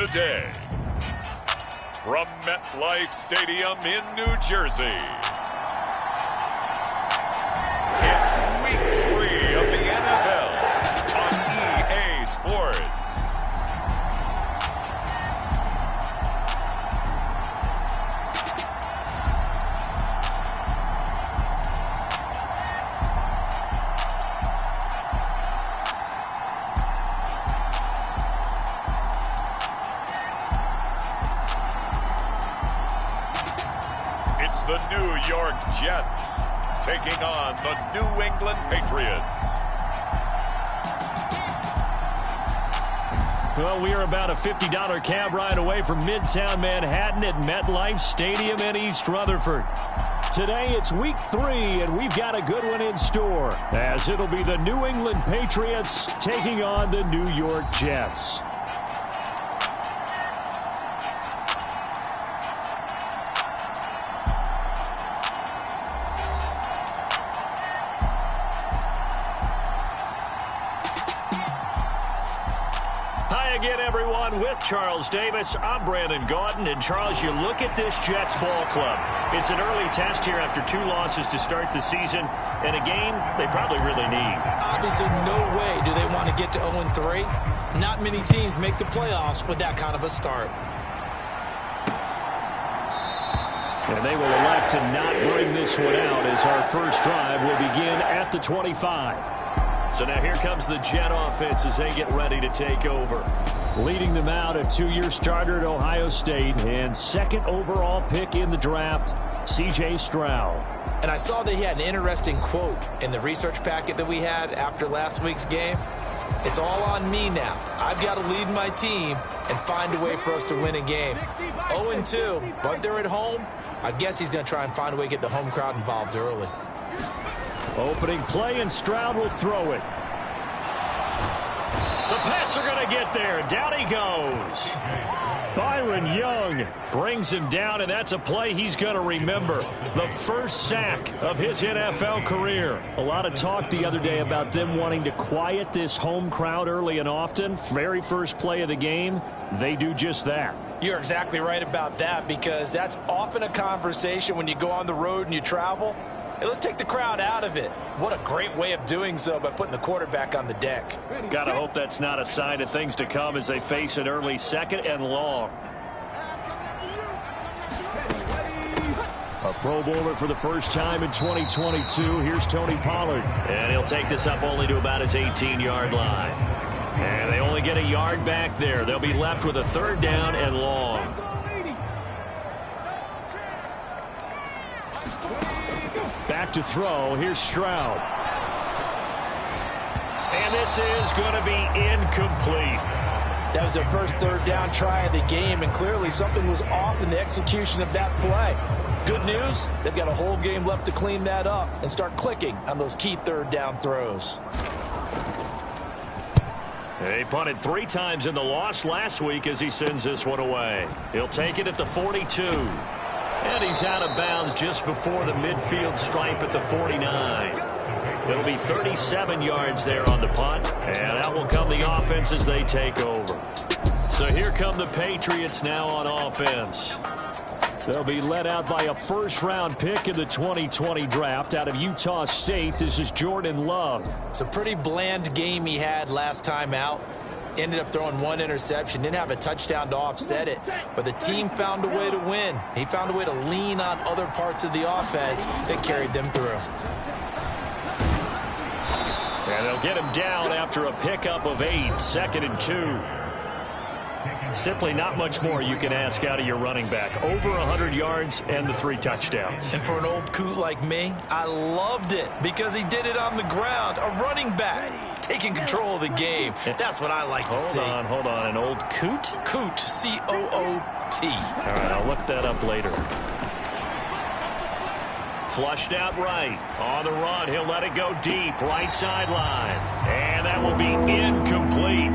Today, from MetLife Stadium in New Jersey, it's Week 3 of the NFL on EA Sports. The New York Jets taking on the New England Patriots. Well, we are about a $50 cab ride away from Midtown Manhattan at MetLife Stadium in East Rutherford. Today it's Week 3, and we've got a good one in store, as it'll be the New England Patriots taking on the New York Jets. Again, everyone, with Charles Davis, I'm Brandon Gaudin. And, Charles, you look at this Jets ball club. It's an early test here after 2 losses to start the season, and a game they probably really need. Obviously, no way do they want to get to 0-3. Not many teams make the playoffs with that kind of a start. And they will elect to not bring this one out, as our first drive will begin at the 25. So now here comes the Jet offense as they get ready to take over. Leading them out, a 2-year starter at Ohio State and second overall pick in the draft, C.J. Stroud. And I saw that he had an interesting quote in the research packet that we had after last week's game. It's all on me now. I've got to lead my team and find a way for us to win a game. 0-2, but they're at home. I guess he's going to try and find a way to get the home crowd involved early. Opening play, and Stroud will throw it. The Pats are going to get there. Down he goes. Byron Young brings him down, and that's a play he's going to remember. The first sack of his NFL career. A lot of talk the other day about them wanting to quiet this home crowd early and often. Very first play of the game, they do just that. You're exactly right about that, because that's often a conversation when you go on the road and you travel. Hey, let's take the crowd out of it. What a great way of doing so by putting the quarterback on the deck. Gotta hope that's not a sign of things to come as they face an early second and long. A Pro Bowler for the first time in 2022. Here's Tony Pollard. And he'll take this up only to about his 18-yard line. And they only get a yard back there. They'll be left with a 3rd down and long. Back to throw. Here's Stroud. And this is going to be incomplete. That was their first 3rd down try of the game, and clearly something was off in the execution of that play. Good news, they've got a whole game left to clean that up and start clicking on those key 3rd down throws. He punted 3 times in the loss last week as he sends this one away. He'll take it at the 42. And he's out of bounds just before the midfield stripe at the 49. It'll be 37 yards there on the punt, and out will come the offense as they take over. So here come the Patriots now on offense. They'll be led out by a first-round pick in the 2020 draft out of Utah State. This is Jordan Love. It's a pretty bland game he had last time out. Ended up throwing 1 interception, didn't have a touchdown to offset it, but the team found a way to win. He found a way to lean on other parts of the offense that carried them through. And they'll get him down after a pickup of 8, 2nd and 2. Simply not much more you can ask out of your running back. Over 100 yards and the 3 touchdowns. And for an old coot like me, I loved it because he did it on the ground. A running back taking control of the game. That's what I like to see. Hold on. An old coot? Coot, C-O-O-T. All right, I'll look that up later. Flushed out right. On the run, he'll let it go deep. Right sideline. And that will be incomplete.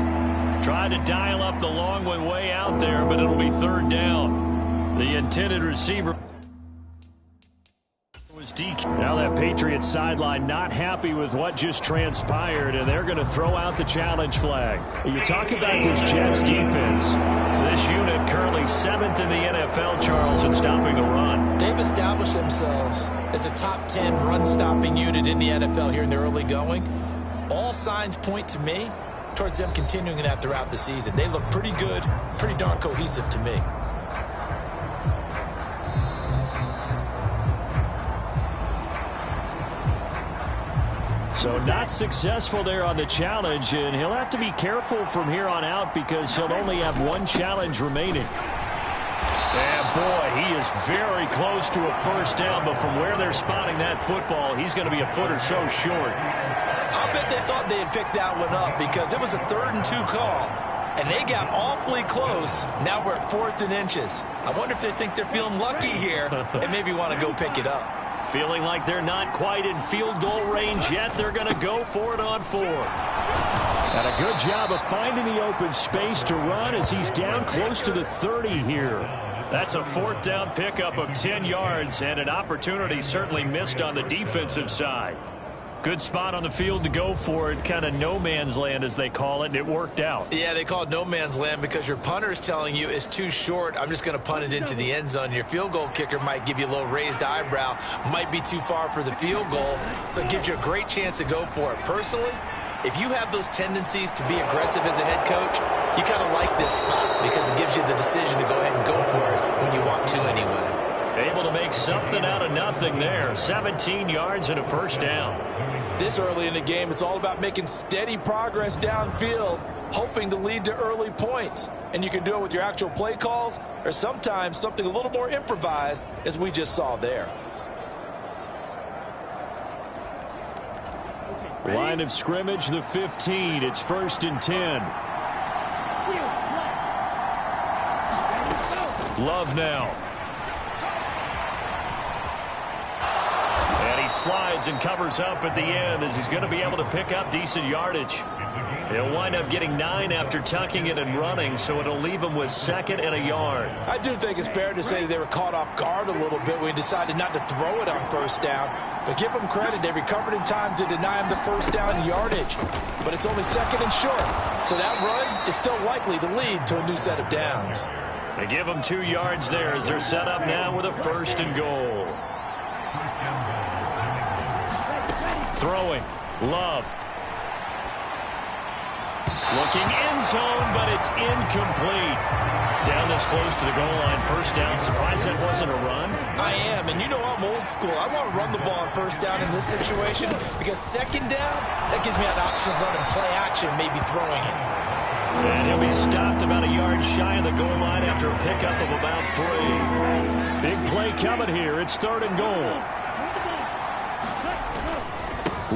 Tried to dial up the long one way out there, but it'll be 3rd down. The intended receiver was DQ. Now that Patriots sideline not happy with what just transpired, and they're going to throw out the challenge flag. You talk about this Jets defense. This unit currently 7th in the NFL, Charles, in stopping the run. They've established themselves as a top 10 run-stopping unit in the NFL here in the early going. All signs point to me towards them continuing that throughout the season. They look pretty good, pretty darn cohesive to me. So not successful there on the challenge, and he'll have to be careful from here on out because he'll only have one challenge remaining. And boy, he is very close to a first down, but from where they're spotting that football, he's going to be a foot or so short. I bet they thought they had picked that one up because it was a 3rd and 2 call, and they got awfully close. Now we're at 4th and inches. I wonder if they think they're feeling lucky here and maybe want to go pick it up. Feeling like they're not quite in field goal range yet, they're going to go for it on 4th. And a good job of finding the open space to run as he's down close to the 30 here. That's a 4th down pickup of 10 yards, and an opportunity certainly missed on the defensive side. Good spot on the field to go for it, kind of no man's land as they call it, and it worked out. Yeah, they call it no man's land because your punter is telling you it's too short. I'm just going to punt it into the end zone. Your field goal kicker might give you a little raised eyebrow, might be too far for the field goal, so it gives you a great chance to go for it. Personally, if you have those tendencies to be aggressive as a head coach, you kind of like this spot because it gives you the decision to go ahead and go for it when you want to anyway. Able to make something out of nothing there. 17 yards and a first down. This early in the game, it's all about making steady progress downfield, hoping to lead to early points. And you can do it with your actual play calls or sometimes something a little more improvised, as we just saw there. Line of scrimmage, the 15. It's 1st and 10. Love now. And he slides and covers up at the end as he's going to be able to pick up decent yardage. He'll wind up getting 9 after tucking it and running, so it'll leave him with 2nd and a yard. I do think it's fair to say they were caught off guard a little bit when he decided not to throw it on 1st down. But give them credit, they recovered in time to deny him the 1st down yardage. But it's only 2nd and short, so that run is still likely to lead to a new set of downs. They give him 2 yards there as they're set up now with a 1st and goal. Throwing, Love. Looking end zone, but it's incomplete. Down this close to the goal line, 1st down. Surprised that wasn't a run? I am, and you know I'm old school. I want to run the ball on 1st down in this situation because 2nd down, that gives me an option of running play action, maybe throwing it. And he'll be stopped about a yard shy of the goal line after a pickup of about 3. Big play coming here. It's 3rd and goal.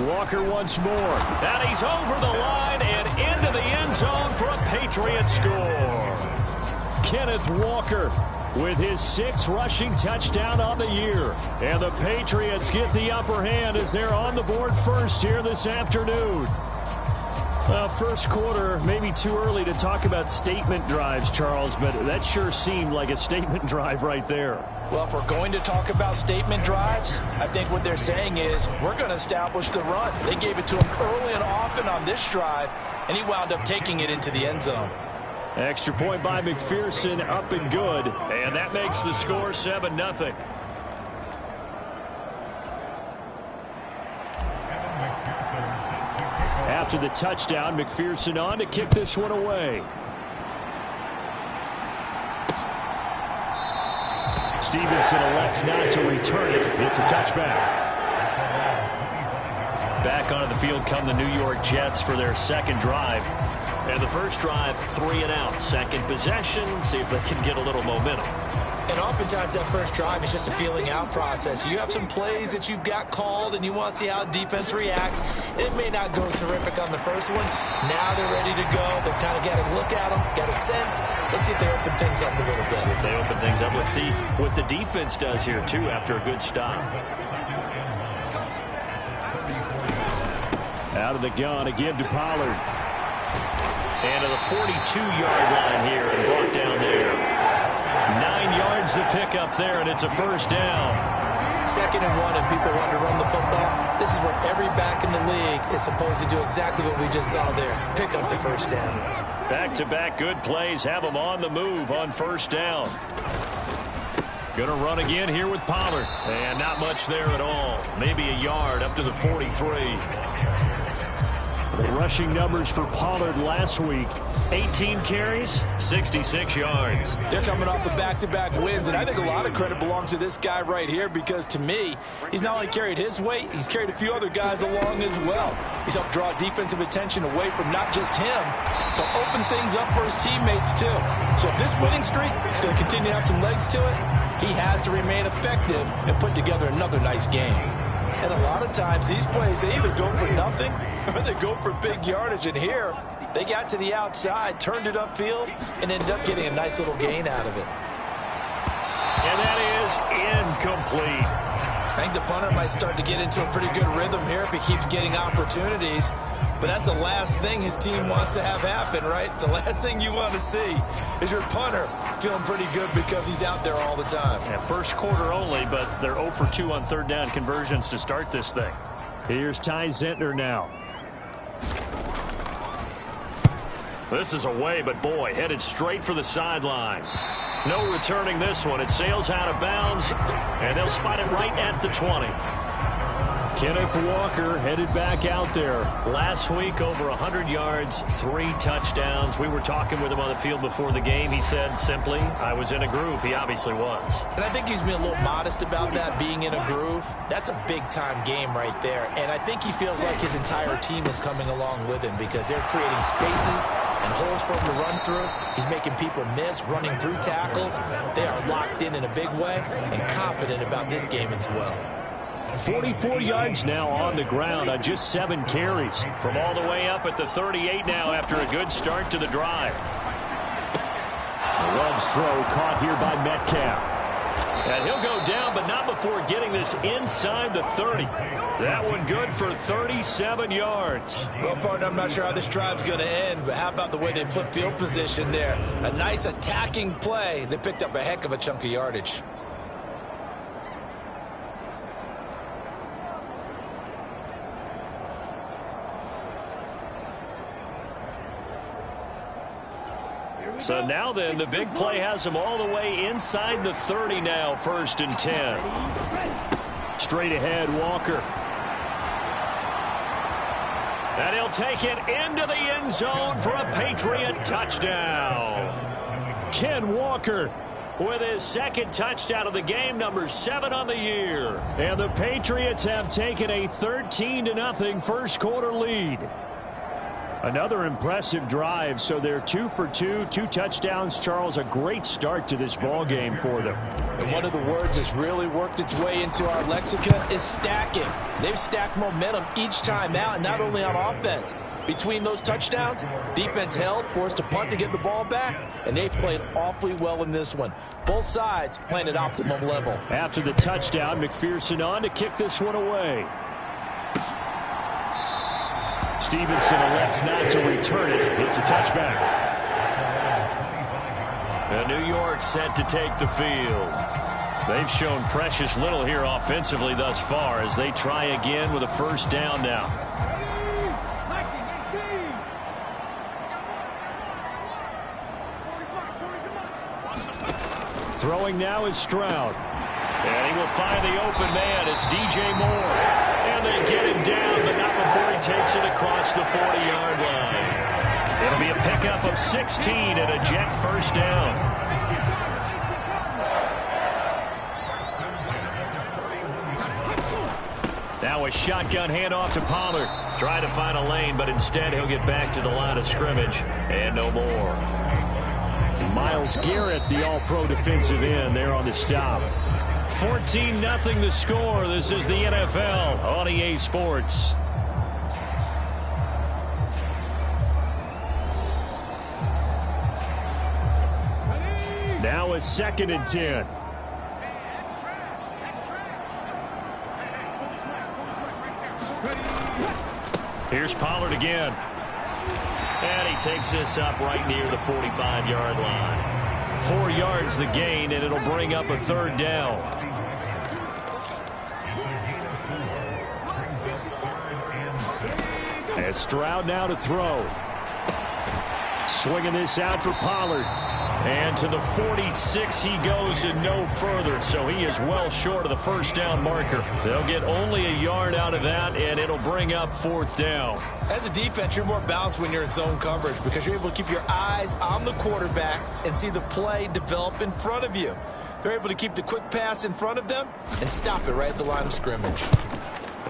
Walker once more. And he's over the line and into the end zone for a Patriot score. Kenneth Walker with his 6th rushing touchdown on the year. And the Patriots get the upper hand as they're on the board first here this afternoon. Well, first quarter, maybe too early to talk about statement drives, Charles, but that sure seemed like a statement drive right there. Well, if we're going to talk about statement drives, I think what they're saying is we're going to establish the run. They gave it to him early and often on this drive, and he wound up taking it into the end zone. Extra point by McPherson, up and good, and that makes the score 7-0. After the touchdown, McPherson on to kick this one away. Stevenson elects not to return it. It's a touchback. Back onto the field come the New York Jets for their 2nd drive. And the 1st drive, 3 and out. 2nd possession, see if they can get a little momentum. And oftentimes that 1st drive is just a feeling out process. You have some plays that you've got called and you want to see how defense reacts. It may not go terrific on the 1st one. Now they're ready to go. They've kind of got to look at them, got a sense. Let's see if they open things up a little bit. See if they open things up. Let's see what the defense does here, too, after a good stop. Out of the gun, a give to Pollard. And to the 42-yard line here and brought down there. 9 yards to pick up there, and it's a 1st down. 2nd and 1 and people want to run the football, this is where every back in the league is supposed to do exactly what we just saw there. Pick up the first down. Back-to-back good plays have them on the move on first down. Going to run again here with Pollard. And not much there at all. Maybe a yard up to the 43. The rushing numbers for Pollard last week, 18 carries, 66 yards. They're coming off of back-to-back wins, and I think a lot of credit belongs to this guy right here because, to me, he's not only carried his weight, he's carried a few other guys along as well. He's helped draw defensive attention away from not just him, but open things up for his teammates, too. So if this winning streak is going to continue to have some legs to it, he has to remain effective and put together another nice game. And a lot of times, these plays, they either go for nothing or they go for big yardage. And here, they got to the outside, turned it upfield, and ended up getting a nice little gain out of it. And that is incomplete. I think the punter might start to get into a pretty good rhythm here if he keeps getting opportunities. But that's the last thing his team wants to have happen, right? The last thing you want to see is your punter feeling pretty good because he's out there all the time. Yeah, first quarter only, but they're 0 for 2 on third down conversions to start this thing. Here's Ty Zentner now. This is away, but boy, headed straight for the sidelines. No returning this one. It sails out of bounds, and they'll spot it right at the 20. Kenneth Walker headed back out there. Last week, over 100 yards, 3 touchdowns. We were talking with him on the field before the game. He said simply, I was in a groove. He obviously was. And I think he's been a little modest about that, being in a groove. That's a big-time game right there. And I think he feels like his entire team is coming along with him because they're creating spaces and holes for him to run through. He's making people miss, running through tackles. They are locked in a big way and confident about this game as well. 44 yards now on the ground on just 7 carries. From all the way up at the 38 now after a good start to the drive. Love's throw caught here by Metcalf. And he'll go down, but not before getting this inside the 30. That one good for 37 yards. Well, partner, I'm not sure how this drive's going to end, but how about the way they flip field position there? A nice attacking play. They picked up a heck of a chunk of yardage. So now then, the big play has him all the way inside the 30 now, 1st and 10. Straight ahead, Walker. And he'll take it into the end zone for a Patriot touchdown. Ken Walker with his 2nd touchdown of the game, number 7 on the year. And the Patriots have taken a 13-0 first quarter lead. Another impressive drive, so they're 2 for 2, 2 touchdowns. Charles, a great start to this ball game for them. And one of the words that's really worked its way into our lexicon is stacking. They've stacked momentum each time out, not only on offense. Between those touchdowns, defense held, forced to punt to get the ball back, and they've played awfully well in this one. Both sides playing at optimum level. After the touchdown, McPherson on to kick this one away. Stevenson elects not to return it. It's a touchback. And New York set to take the field. They've shown precious little here offensively thus far as they try again with a first down now. Throwing now is Stroud. And he will find the open man. It's DJ Moore. And they get him down, but not before he takes it across the 40-yard line. It'll be a pickup of 16 and a Jet first down. Now a shotgun handoff to Pollard. Try to find a lane, but instead he'll get back to the line of scrimmage. And no more. Myles Garrett, the all-pro defensive end, there on the stop. 14-0 the score. This is the NFL on EA Sports. Now a 2nd and 10. Here's Pollard again. And he takes this up right near the 45-yard line. 4 yards the gain, and it'll bring up a 3rd down. And Stroud now to throw. Swinging this out for Pollard. And to the 46 he goes and no further. So he is well short of the first down marker. They'll get only a yard out of that, and it'll bring up fourth down. As a defense, you're more balanced when you're in zone coverage because you're able to keep your eyes on the quarterback and see the play develop in front of you. They're able to keep the quick pass in front of them and stop it right at the line of scrimmage.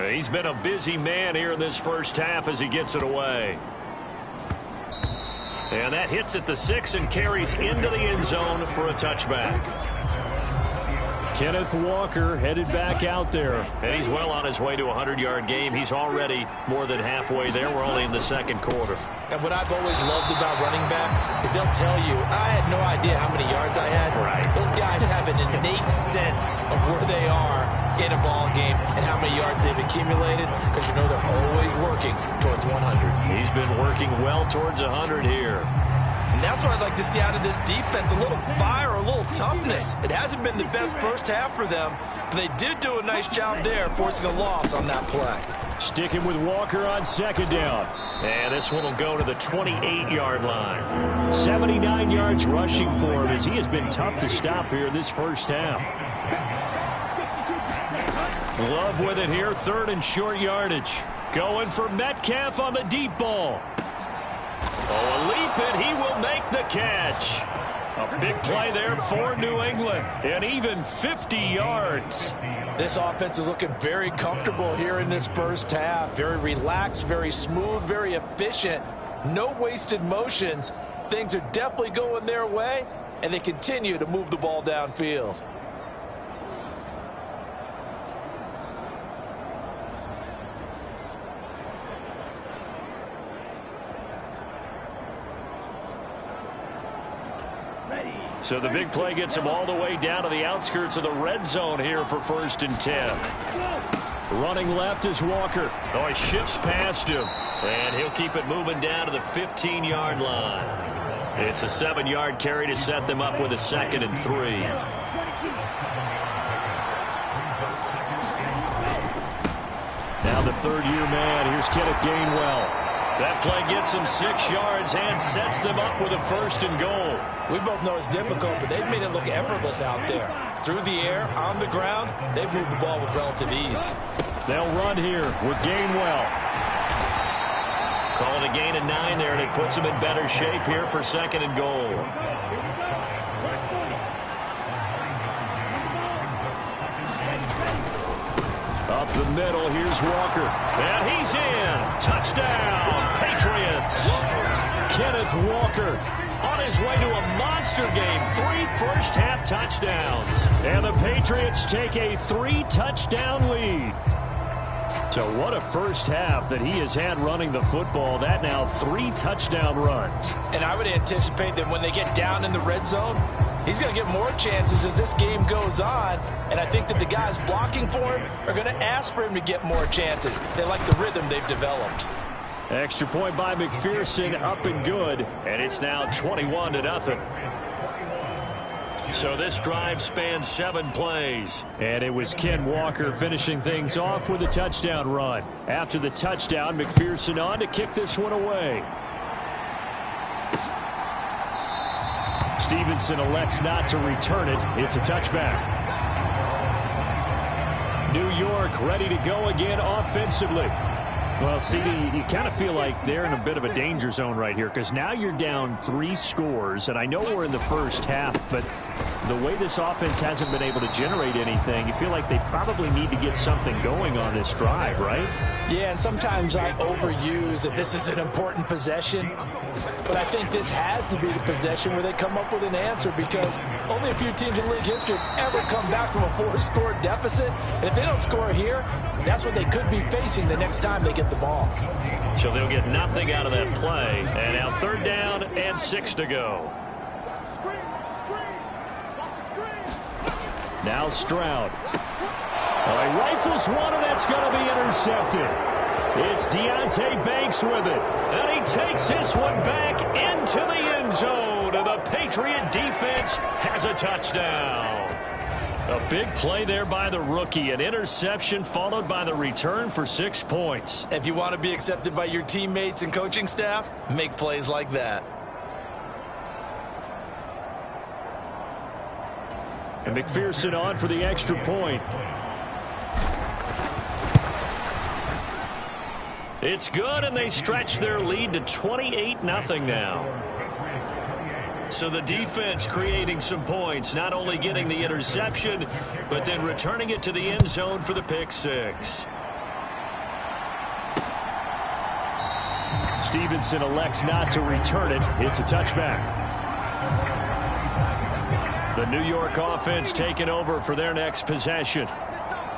He's been a busy man here in this first half as he gets it away. And that hits at the 6 and carries into the end zone for a touchback. Kenneth Walker headed back out there. And he's well on his way to a 100-yard game. He's already more than halfway there. We're only in the second quarter. And what I've always loved about running backs is they'll tell you, I had no idea how many yards I had. Right. Those guys have an innate sense of where they are in a ball game and how many yards they've accumulated because you know they're always working towards 100. He's been working well towards 100 here. And that's what I'd like to see out of this defense, a little fire, a little toughness. It hasn't been the best first half for them, but they did do a nice job there, forcing a loss on that play. Sticking with Walker on second down. And this one will go to the 28-yard line. 79 yards rushing for him as he has been tough to stop here this first half. Love with it here, third and short yardage. Going for Metcalf on the deep ball. Oh, a leap, and he will make the catch. A big play there for New England, and even 50 yards. This offense is looking very comfortable here in this first half. Very relaxed, very smooth, very efficient. No wasted motions. Things are definitely going their way, and they continue to move the ball downfield. So the big play gets him all the way down to the outskirts of the red zone here for 1st and 10. Running left is Walker. Oh, he shifts past him. And he'll keep it moving down to the 15-yard line. It's a 7-yard carry to set them up with a 2nd and 3. Now the third-year man. Here's Kenneth Gainwell. That play gets him 6 yards and sets them up with a 1st and goal. We both know it's difficult, but they've made it look effortless out there. Through the air, on the ground, they've moved the ball with relative ease. They'll run here with Gainwell. Call it a gain of 9 there, and it puts them in better shape here for 2nd and goal. Up the middle, here's Walker. And he's in. Touchdown, Patriots. Kenneth Walker on his way to a monster game. 3 first-half touchdowns. And the Patriots take a 3-touchdown lead. So what a first half that he has had running the football. That now 3 touchdown runs. And I would anticipate that when they get down in the red zone, he's going to get more chances as this game goes on. And I think that the guys blocking for him are going to ask for him to get more chances. They like the rhythm they've developed. Extra point by McPherson, up and good. And it's now 21-0. So this drive spans 7 plays. And it was Ken Walker finishing things off with a touchdown run. After the touchdown, McPherson on to kick this one away. Stevenson elects not to return it. It's a touchback. New York ready to go again offensively. Well, CD, you kind of feel like they're in a bit of a danger zone right here because now you're down 3 scores, and I know we're in the first half, but the way this offense hasn't been able to generate anything, you feel like they probably need to get something going on this drive, right? Yeah, and sometimes I overuse that this is an important possession, but I think this has to be the possession where they come up with an answer because only a few teams in league history have ever come back from a 4-score deficit, and if they don't score here, that's what they could be facing the next time they get the ball. So they'll get nothing out of that play, and now 3rd down and 6 to go. Now Stroud. He rifles one, and that's going to be intercepted. It's Deonte Banks with it. And he takes this one back into the end zone. And the Patriot defense has a touchdown. A big play there by the rookie. An interception followed by the return for 6 points. If you want to be accepted by your teammates and coaching staff, make plays like that. And McPherson on for the extra point. It's good, and they stretch their lead to 28-0 now. So the defense creating some points, not only getting the interception, but then returning it to the end zone for the pick six. Stevenson elects not to return it. It's a touchback. The New York offense taking over for their next possession.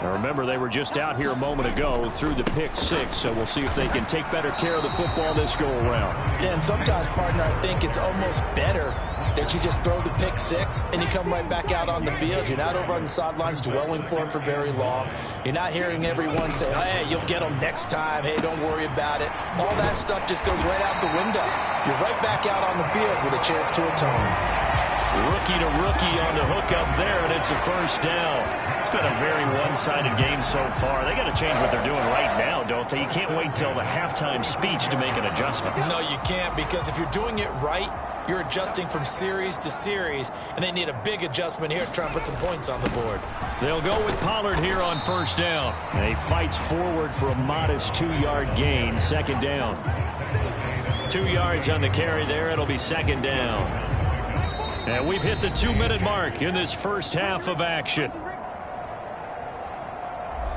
Now remember, they were just out here a moment ago through the pick six, so we'll see if they can take better care of the football this go-around. Yeah, and sometimes, partner, I think it's almost better that you just throw the pick six and you come right back out on the field. You're not over on the sidelines dwelling for it for very long. You're not hearing everyone say, hey, you'll get them next time. Hey, don't worry about it. All that stuff just goes right out the window. You're right back out on the field with a chance to atone. Rookie to rookie on the hook up there, and it's a first down. It's been a very one-sided game so far. They got to change what they're doing right now, don't they? You can't wait till the halftime speech to make an adjustment. No, you can't, because if you're doing it right, you're adjusting from series to series, and they need a big adjustment here to try and put some points on the board. They'll go with Pollard here on first down. And he fights forward for a modest 2-yard gain, second down. 2 yards on the carry there. It'll be second down. And we've hit the 2-minute mark in this first half of action.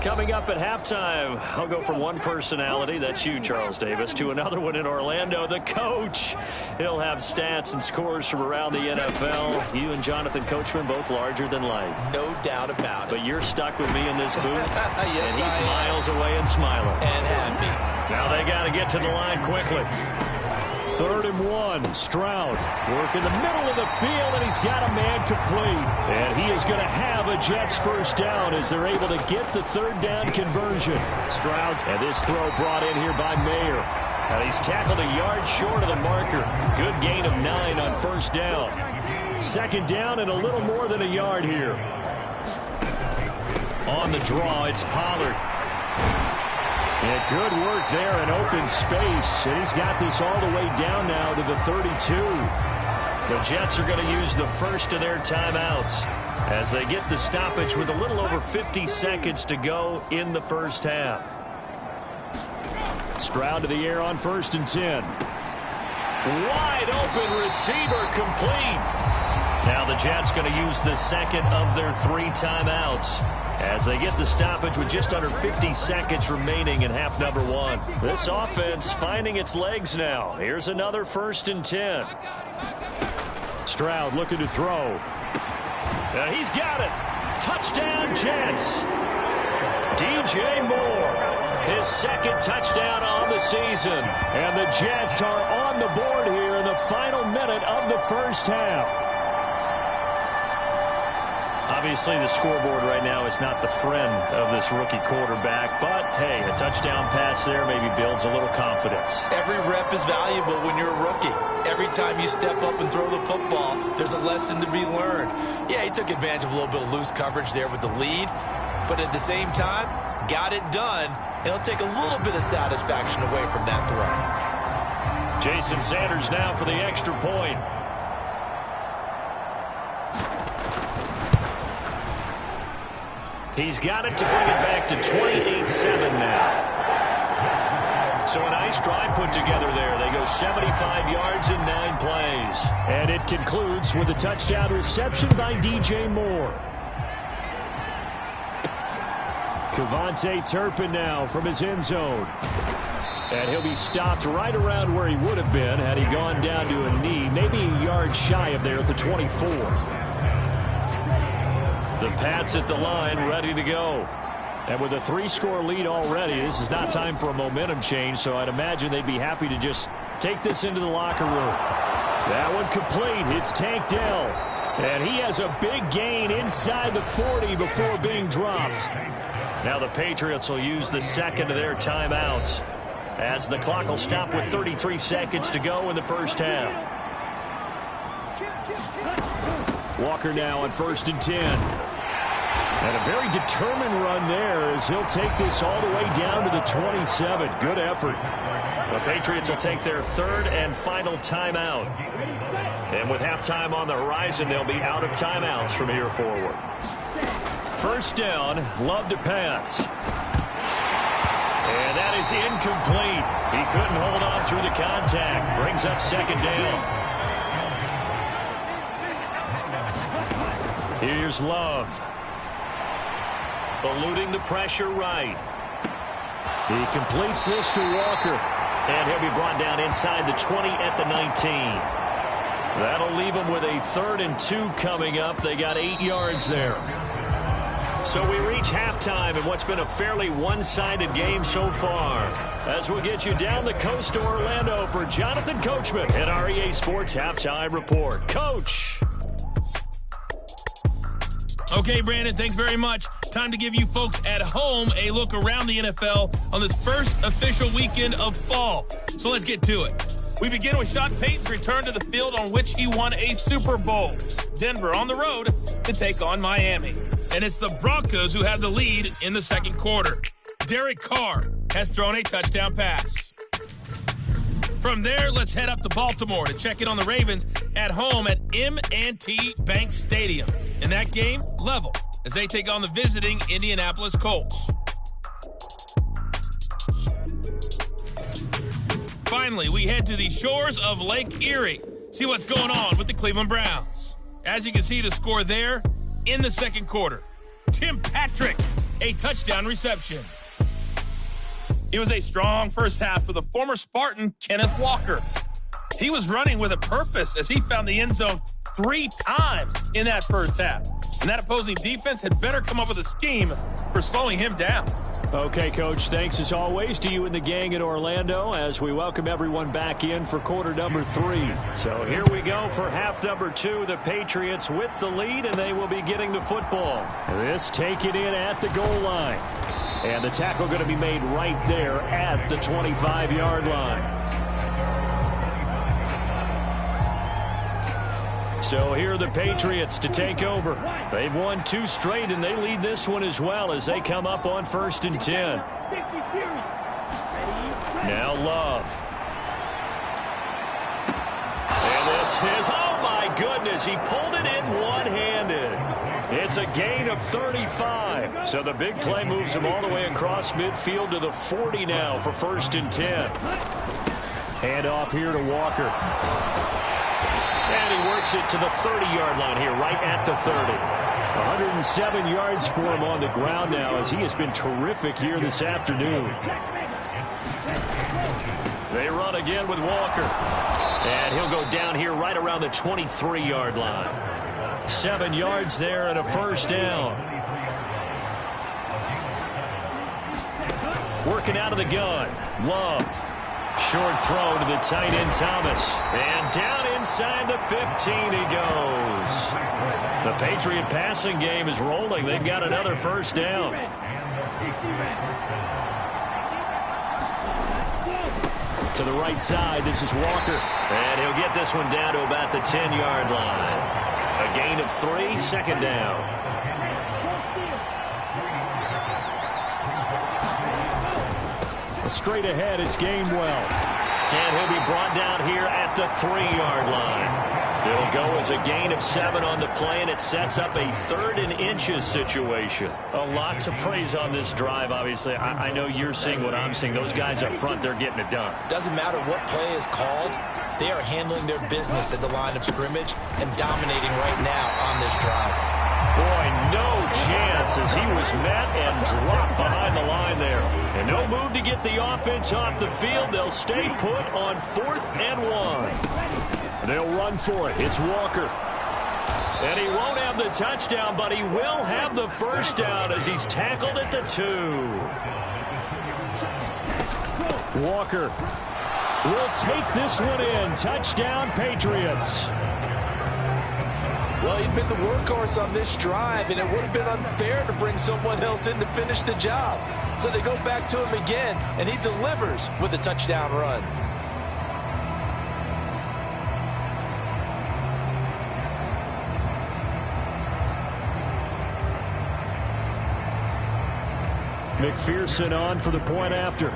Coming up at halftime, I'll go from one personality, that's you, Charles Davis, to another one in Orlando, the coach. He'll have stats and scores from around the NFL. You and Jonathan Coachman, both larger than life. No doubt about it. But you're stuck with me in this booth. Yes, and he's miles away and smiling. And happy. Now they got to get to the line quickly. 3rd and 1. Stroud work in the middle of the field, and he's got a man complete. And he is going to have a Jets first down as they're able to get the 3rd down conversion. Stroud, and this throw brought in here by Mayer. And he's tackled a yard short of the marker. Good gain of 9 on first down. 2nd down and a little more than a yard here. On the draw, it's Pollard. And good work there in open space. And he's got this all the way down now to the 32. The Jets are going to use the first of their timeouts as they get the stoppage with a little over 50 seconds to go in the first half. Stroud to the air on 1st and 10. Wide open receiver complete. Now the Jets going to use the second of their 3 timeouts as they get the stoppage with just under 50 seconds remaining in half number 1. This offense finding its legs now. Here's another 1st and 10. Stroud looking to throw. He's got it. Touchdown, Jets. DJ Moore, his 2nd touchdown on the season. And the Jets are on the board here in the final minute of the first half. Obviously, the scoreboard right now is not the friend of this rookie quarterback, but, hey, a touchdown pass there maybe builds a little confidence. Every rep is valuable when you're a rookie. Every time you step up and throw the football, there's a lesson to be learned. Yeah, he took advantage of a little bit of loose coverage there with the lead, but at the same time, got it done. It'll take a little bit of satisfaction away from that throw. Jason Sanders now for the extra point. He's got it to bring it back to 28-7 now. So a nice drive put together there. They go 75 yards in 9 plays. And it concludes with a touchdown reception by DJ Moore. Kevontae Turpin now from his end zone. And he'll be stopped right around where he would have been had he gone down to a knee, maybe a yard shy of there at the 24. The Pats at the line, ready to go. And with a 3-score lead already, this is not time for a momentum change, so I'd imagine they'd be happy to just take this into the locker room. That one complete. It's Tank Dell. And he has a big gain inside the 40 before being dropped. Now the Patriots will use the 2nd of their timeouts as the clock will stop with 33 seconds to go in the first half. Walker now on 1st and 10. And a very determined run there as he'll take this all the way down to the 27. Good effort. The Patriots will take their third and final timeout. And with halftime on the horizon, they'll be out of timeouts from here forward. First down, Love to pass. And that is incomplete. He couldn't hold on through the contact. Brings up second down. Here's Love. Eluding the pressure right. He completes this to Walker. And he'll be brought down inside the 20 at the 19. That'll leave him with a 3rd and 2 coming up. They got 8 yards there. So we reach halftime in what's been a fairly one-sided game so far. As we'll get you down the coast to Orlando for Jonathan Coachman at our EA Sports Halftime Report. Coach. Okay, Brandon, thanks very much. Time to give you folks at home a look around the NFL on this first official weekend of fall. So let's get to it. We begin with Sean Payton's return to the field on which he won a Super Bowl. Denver on the road to take on Miami. And it's the Broncos who have the lead in the second quarter. Derek Carr has thrown a touchdown pass. From there, let's head up to Baltimore to check in on the Ravens at home at M&T Bank Stadium. In that game, level as they take on the visiting Indianapolis Colts. Finally, we head to the shores of Lake Erie. See what's going on with the Cleveland Browns. As you can see, the score there in the second quarter. Tim Patrick, a touchdown reception. It was a strong first half for the former Spartan, Kenneth Walker. He was running with a purpose as he found the end zone 3 times in that first half. And that opposing defense had better come up with a scheme for slowing him down. Okay, Coach, thanks as always to you and the gang in Orlando as we welcome everyone back in for quarter number 3. So here we go for half number 2. The Patriots with the lead, and they will be getting the football. This taken in at the goal line. And the tackle going to be made right there at the 25-yard line. So here are the Patriots to take over. They've won 2 straight, and they lead this one as well as they come up on 1st and 10. Now Love. And this is, oh my goodness, he pulled it in one-handed. It's a gain of 35. So the big play moves him all the way across midfield to the 40 now for 1st and 10. Hand off here to Walker. And he works it to the 30-yard line here, right at the 30. 107 yards for him on the ground now as he has been terrific here this afternoon. They run again with Walker. And he'll go down here right around the 23-yard line. 7 yards there and a first down. Working out of the gun. Love. Short throw to the tight end Thomas. And down inside the 15 he goes. The Patriot passing game is rolling. They've got another first down. To the right side, this is Walker. And he'll get this one down to about the 10-yard line. A gain of 3, second down. Straight ahead, it's Gainwell. And he'll be brought down here at the 3-yard line. It'll go as a gain of 7 on the play, and it sets up a 3rd and inches situation. A lot to praise on this drive, obviously. I know you're seeing what I'm seeing. Those guys up front, they're getting it done. Doesn't matter what play is called. They are handling their business at the line of scrimmage and dominating right now on this drive. Boy, no chance as he was met and dropped behind the line there. And no move to get the offense off the field. They'll stay put on 4th and 1. They'll run for it. It's Walker. And he won't have the touchdown, but he will have the first down as he's tackled at the 2. Walker will take this one in. Touchdown, Patriots. Well, he'd been the workhorse on this drive, and it would have been unfair to bring someone else in to finish the job. So they go back to him again, and he delivers with a touchdown run. McPherson on for the point after.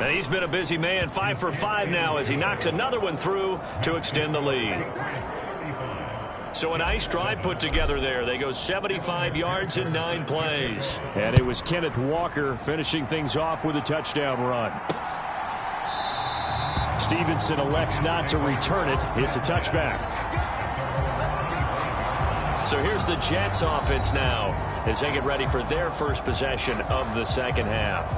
And he's been a busy man, 5 for 5 now as he knocks another one through to extend the lead. So a nice drive put together there. They go 75 yards in 9 plays. And it was Kenneth Walker finishing things off with a touchdown run. Stevenson elects not to return it. It's a touchback. So here's the Jets offense now as they get ready for their first possession of the second half.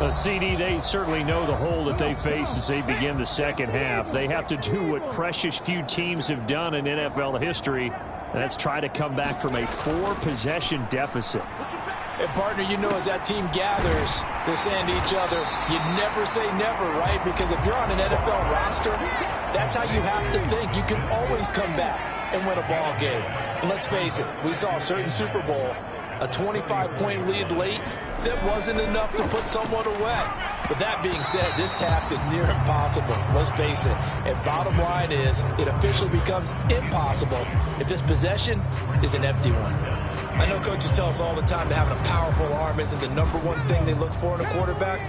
A CD, they certainly know the hole that they face as they begin the second half. They have to do what precious few teams have done in NFL history, and that's try to come back from a 4-possession deficit. And partner, you know, as that team gathers, they're saying to each other, you never say never, right? Because if you're on an NFL roster, that's how you have to think. You can always come back and win a ball game. And let's face it, we saw a certain Super Bowl, a 25-point lead late, that wasn't enough to put someone away. But that being said, this task is near impossible. Let's face it. And bottom line is, it officially becomes impossible if this possession is an empty one. I know coaches tell us all the time that having a powerful arm isn't the #1 thing they look for in a quarterback.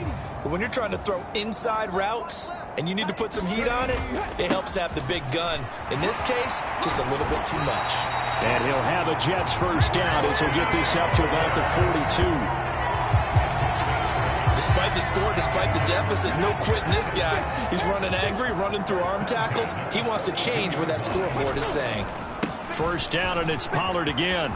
But when you're trying to throw inside routes and you need to put some heat on it, it helps to have the big gun. In this case, just a little bit too much. And he'll have a Jets first down as he'll get this up to about the 42. Despite the score, despite the deficit, no quitting this guy. He's running angry, running through arm tackles. He wants to change what that scoreboard is saying. First down, and it's Pollard again.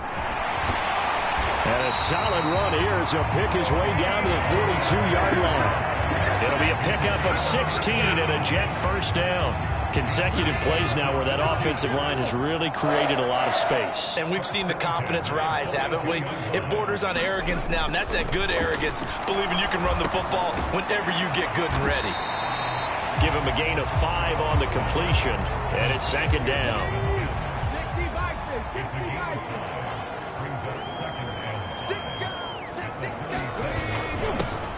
And a solid run here as he'll pick his way down to the 42-yard line. It'll be a pickup of 16 and a Jet first down. Consecutive plays now where that offensive line has really created a lot of space. And we've seen the confidence rise, haven't we? It borders on arrogance now, and that's that good arrogance, believing you can run the football whenever you get good and ready. Give him a gain of 5 on the completion, and it's second down.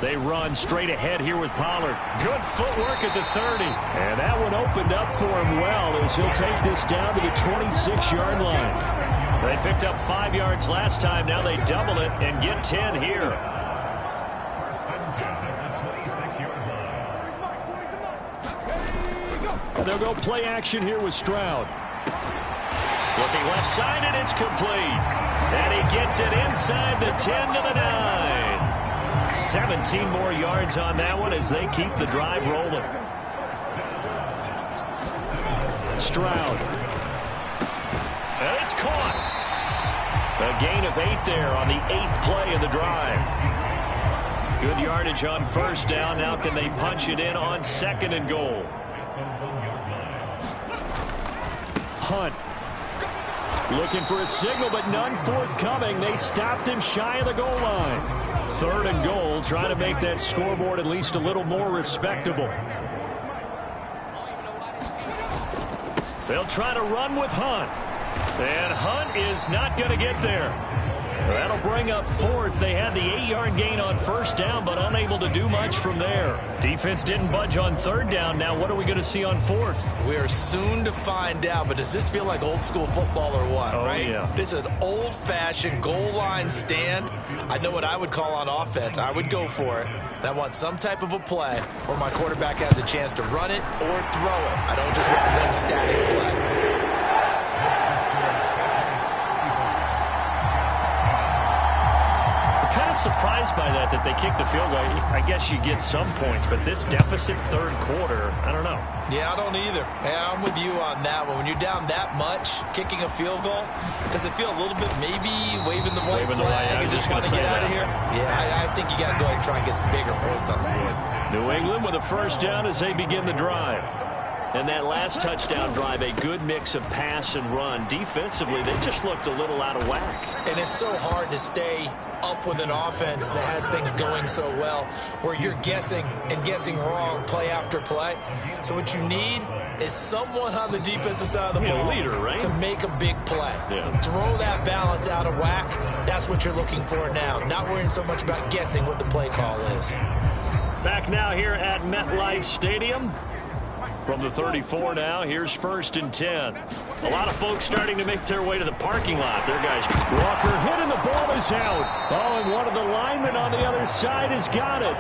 They run straight ahead here with Pollard. Good footwork at the 30. And that one opened up for him well as he'll take this down to the 26-yard line. They picked up 5 yards last time. Now they double it and get 10 here. And they'll go play action here with Stroud. Looking left side, and it's complete. And he gets it inside the 10 to the 9. 17 more yards on that one as they keep the drive rolling. Stroud. And it's caught. A gain of 8 there on the 8th play of the drive. Good yardage on first down. Now can they punch it in on 2nd and goal? Hunt. Looking for a signal, but none forthcoming. They stopped him shy of the goal line. 3rd and goal, trying to make that scoreboard at least a little more respectable. They'll try to run with Hunt. And Hunt is not going to get there. That'll bring up 4th. They had the 8-yard gain on first down, but unable to do much from there. Defense didn't budge on 3rd down. Now what are we going to see on 4th? We are soon to find out, but does this feel like old school football or what, right? Yeah. This is an old-fashioned goal line stand. I know what I would call on offense. I would go for it. And I want some type of a play where my quarterback has a chance to run it or throw it. I don't just want one static play. Kind of surprised by that they kicked the field goal. I guess you get some points, but this deficit 3rd quarter, I don't know. Yeah, I don't either. Yeah, I'm with you on that one. When you're down that much, kicking a field goal, does it feel a little bit maybe waving the white flag and just want to get out of here? Yeah, I think you got to go ahead and try and get some bigger points on the board. New England with a first down as they begin the drive. And that last touchdown drive, a good mix of pass and run. Defensively, they just looked a little out of whack. And it's so hard to stay up with an offense that has things going so well where you're guessing and guessing wrong play after play. So what you need is someone on the defensive side of the ball leader, right? to make a big play. Yeah. Throw that balance out of whack. That's what you're looking for now. Not worrying so much about guessing what the play call is. Back now here at MetLife Stadium. From the 34 now, here's 1st and 10. A lot of folks starting to make their way to the parking lot. Their guys. Walker hit and the ball is out. Oh, and one of the linemen on the other side has got it.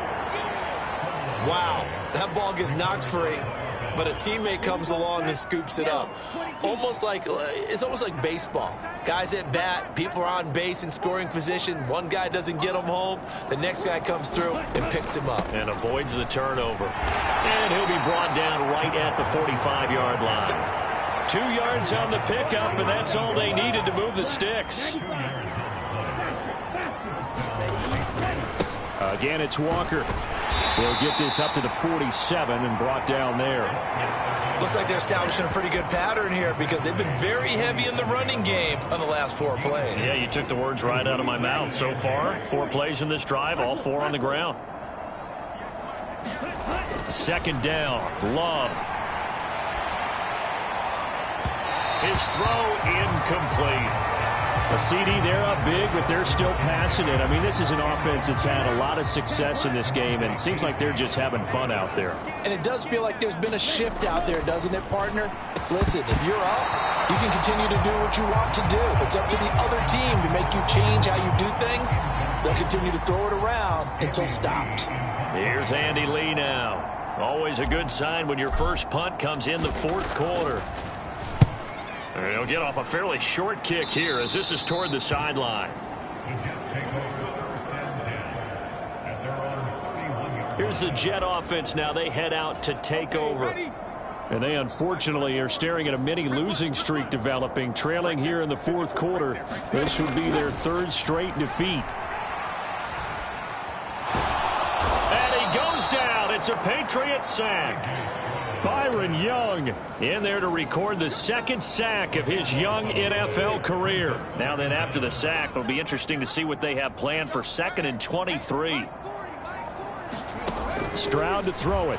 Wow, that ball gets knocked free, but a teammate comes along and scoops it up. It's almost like baseball. Guys at bat, people are on base in scoring position. One guy doesn't get him home. The next guy comes through and picks him up. And avoids the turnover. And he'll be brought down right at the 45-yard line. 2 yards on the pickup, and that's all they needed to move the sticks. Again, it's Walker. They'll get this up to the 47 and brought down there. Looks like they're establishing a pretty good pattern here because they've been very heavy in the running game on the last 4 plays. Yeah, you took the words right out of my mouth. So far, 4 plays in this drive, all 4 on the ground. 2nd down, Love. His throw incomplete. A CD, they're up big, but they're still passing it. I mean, this is an offense that's had a lot of success in this game, and it seems like they're just having fun out there. And it does feel like there's been a shift out there, doesn't it, partner? Listen, if you're up, you can continue to do what you want to do. It's up to the other team to make you change how you do things. They'll continue to throw it around until stopped. Here's Andy Lee now. Always a good sign when your first punt comes in the 4th quarter. He'll get off a fairly short kick here as this is toward the sideline. Here's the Jet offense now. They head out to take over. And they unfortunately are staring at a mini losing streak developing, trailing here in the 4th quarter. This would be their 3rd straight defeat. And he goes down. It's a Patriot sack. Byron Young in there to record the 2nd sack of his young NFL career. Now then, after the sack, it'll be interesting to see what they have planned for 2nd and 23. Stroud to throw it.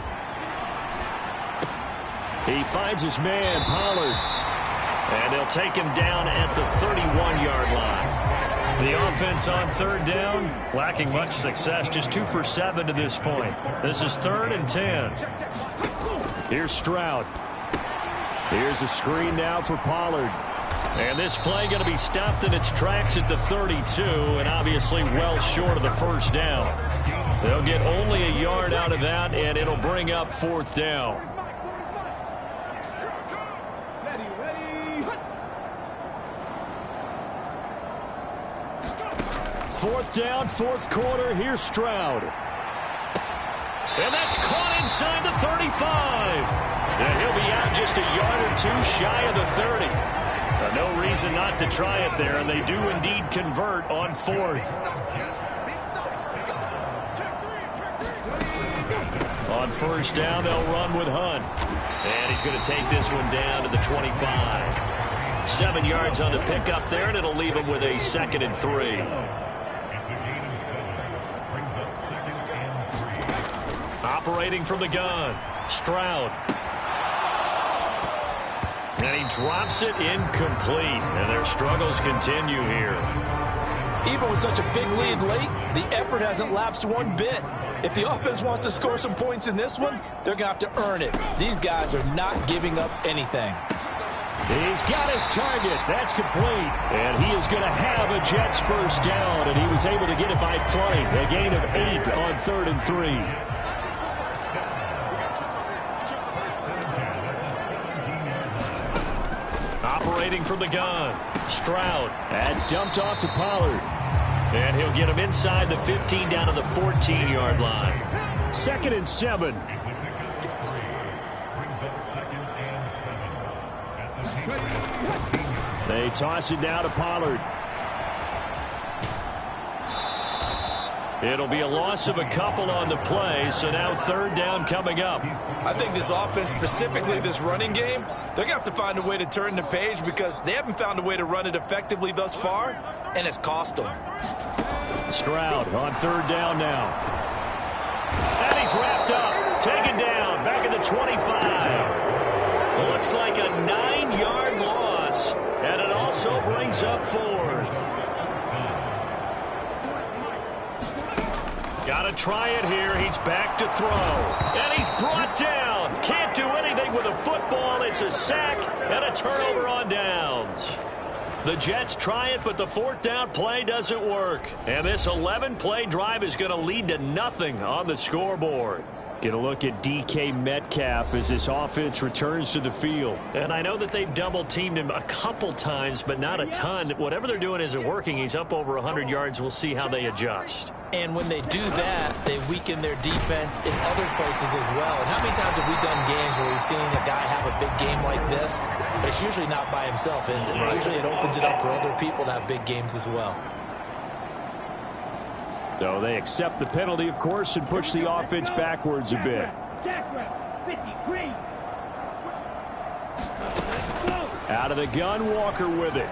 He finds his man, Pollard. And they'll take him down at the 31-yard line. The offense on 3rd down, lacking much success, just 2 for 7 to this point. This is 3rd and 10. Here's Stroud. Here's a screen now for Pollard. And this play going to be stopped in its tracks at the 32, and obviously well short of the 1st down. They'll get only a yard out of that, and it'll bring up 4th down. Fourth down, 4th quarter. Here's Stroud. And that's caught inside the 35. And he'll be out just a yard or 2 shy of the 30. No reason not to try it there, and they do indeed convert on 4th. On 1st down, they'll run with Hunt. And he's going to take this one down to the 25. 7 yards on the pickup there, and it'll leave him with a 2nd and 3. Operating from the gun, Stroud. And he drops it incomplete. And their struggles continue here. Even with such a big lead late, the effort hasn't lapsed one bit. If the offense wants to score some points in this one, they're going to have to earn it. These guys are not giving up anything. He's got his target. That's complete. And he is going to have a Jets 1st down, and he was able to get it by play. A gain of 8 on 3rd and 3. Operating from the gun, Stroud. That's dumped off to Pollard. And he'll get him inside the 15 down to the 14-yard line. 2nd and 7. They toss it now to Pollard. It'll be a loss of a couple on the play, so now 3rd down coming up. I think this offense, specifically this running game, they're going to have to find a way to turn the page because they haven't found a way to run it effectively thus far, and it's cost them. Stroud on 3rd down now. And he's wrapped up, taken down, back at the 25. Looks like a 9-yard loss, and it also brings up 4th. Got to try it here. He's back to throw. And he's brought down Can't do anything with a football. It's a sack and a turnover on downs. The Jets try it, but the fourth down play doesn't work. And this 11-play drive is going to lead to nothing on the scoreboard. Get a look at DK Metcalf as this offense returns to the field. And I know that they've double-teamed him a couple times, but not a ton. Whatever they're doing isn't working. He's up over 100 yards. We'll see how they adjust. And when they do that, they weaken their defense in other places as well. And how many times have we done games where we've seen a guy have a big game like this? But it's usually not by himself, is it? Right. Usually it opens it up for other people to have big games as well. So they accept the penalty, of course, and push the offense backwards a bit. Out of the gun, Walker with it.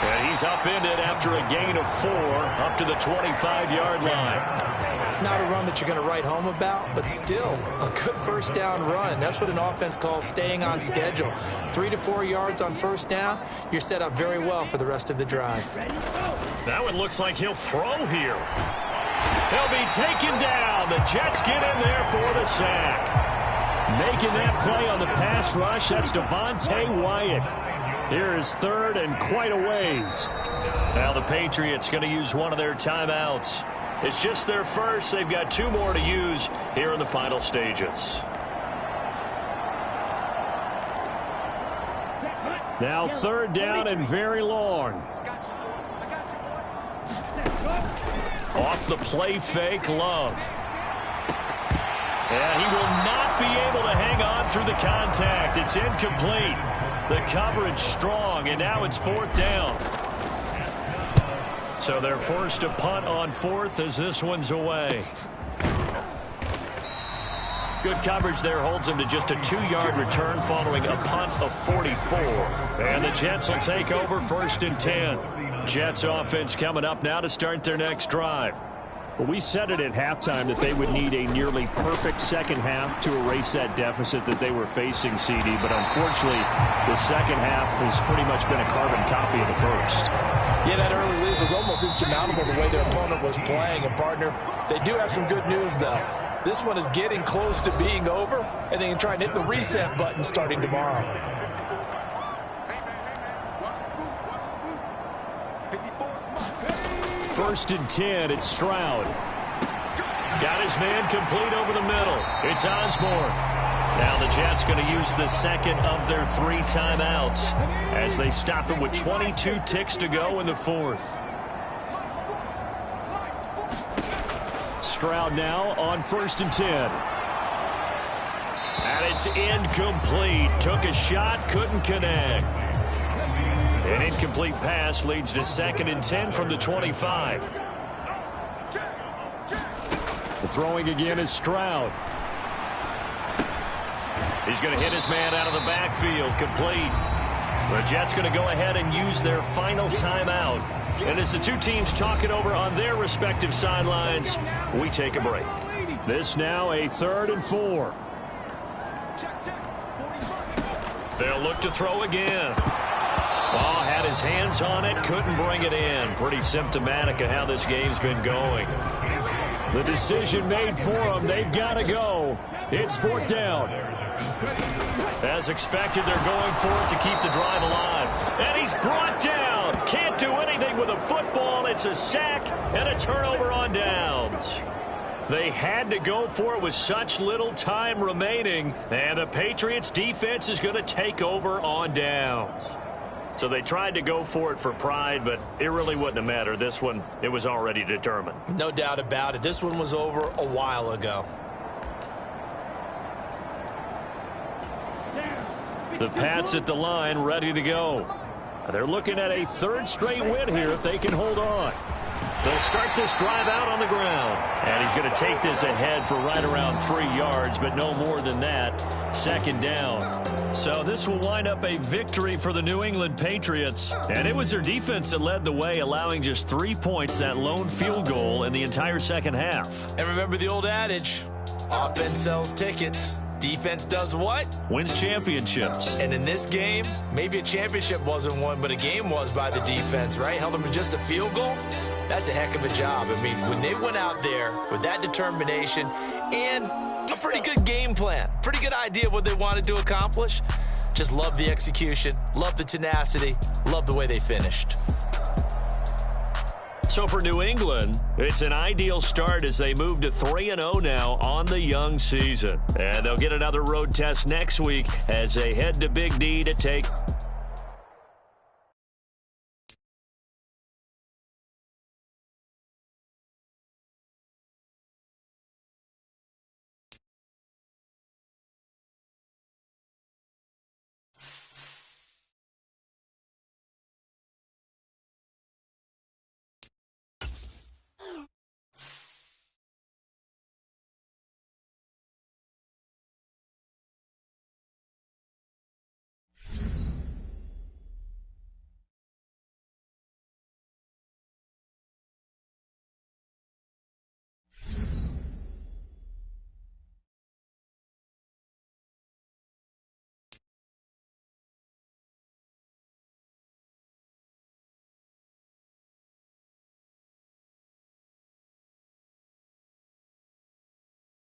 And he's upended after a gain of 4 up to the 25-yard line. Not a run that you're going to write home about, but still a good first down run. That's what an offense calls staying on schedule. 3 to 4 yards on first down, you're set up very well for the rest of the drive. That one looks like he'll throw here. He'll be taken down. The Jets get in there for the sack. Making that play on the pass rush, that's Devontae Wyatt. Here is third and quite a ways. Now the Patriots going to use one of their timeouts. It's just their first. They've got 2 more to use here in the final stages. Now third down and very long. Off the play fake, Love. And he will not be able to hang on through the contact. It's incomplete. The coverage strong, and now it's 4th down. So they're forced to punt on 4th as this one's away. Good coverage there holds them to just a 2-yard return following a punt of 44. And the Jets will take over 1st and 10. Jets offense coming up now to start their next drive. Well, we said it at halftime that they would need a nearly perfect second half to erase that deficit that they were facing, CD. But unfortunately, the second half has pretty much been a carbon copy of the first. Yeah, that early lead was almost insurmountable the way their opponent was playing. And, partner, they do have some good news, though. This one is getting close to being over, and they can try and hit the reset button starting tomorrow. First and 10, it's Stroud. Got his man complete over the middle. It's Osborne. Now the Jets going to use the second of their 3 timeouts as they stop it with 22 ticks to go in the 4th. Stroud now on 1st and 10. And it's incomplete. Took a shot, couldn't connect. An incomplete pass leads to 2nd and 10 from the 25. The throwing again is Stroud. He's going to hit his man out of the backfield, complete. The Jets going to go ahead and use their final timeout. And as the 2 teams talk it over on their respective sidelines, we take a break. This now a 3rd and 4. They'll look to throw again. Ball had his hands on it, couldn't bring it in. Pretty symptomatic of how this game's been going. The decision made for them. They've got to go. It's 4th down. As expected, they're going for it to keep the drive alive. And he's brought down. Can't do anything with a football. It's a sack and a turnover on downs. They had to go for it with such little time remaining. And the Patriots defense is going to take over on downs. So they tried to go for it for pride, but it really wouldn't have mattered. This one, it was already determined. No doubt about it. This one was over a while ago. The Pats at the line, ready to go. They're looking at a 3rd straight win here if they can hold on. They'll start this drive out on the ground. And he's going to take this ahead for right around 3 yards, but no more than that. 2nd down. So this will wind up a victory for the New England Patriots. And it was their defense that led the way, allowing just 3 points, that lone field goal in the entire second half. And remember the old adage, offense sells tickets. Defense does what? Wins championships. And in this game, maybe a championship wasn't won, but a game was by the defense, right? Held them to just a field goal. That's a heck of a job. I mean, when they went out there with that determination and A pretty good game plan. Pretty good idea what they wanted to accomplish. Just love the execution, love the tenacity, love the way they finished. So for New England, it's an ideal start as they move to 3-0 now on the young season. And they'll get another road test next week as they head to Big D to take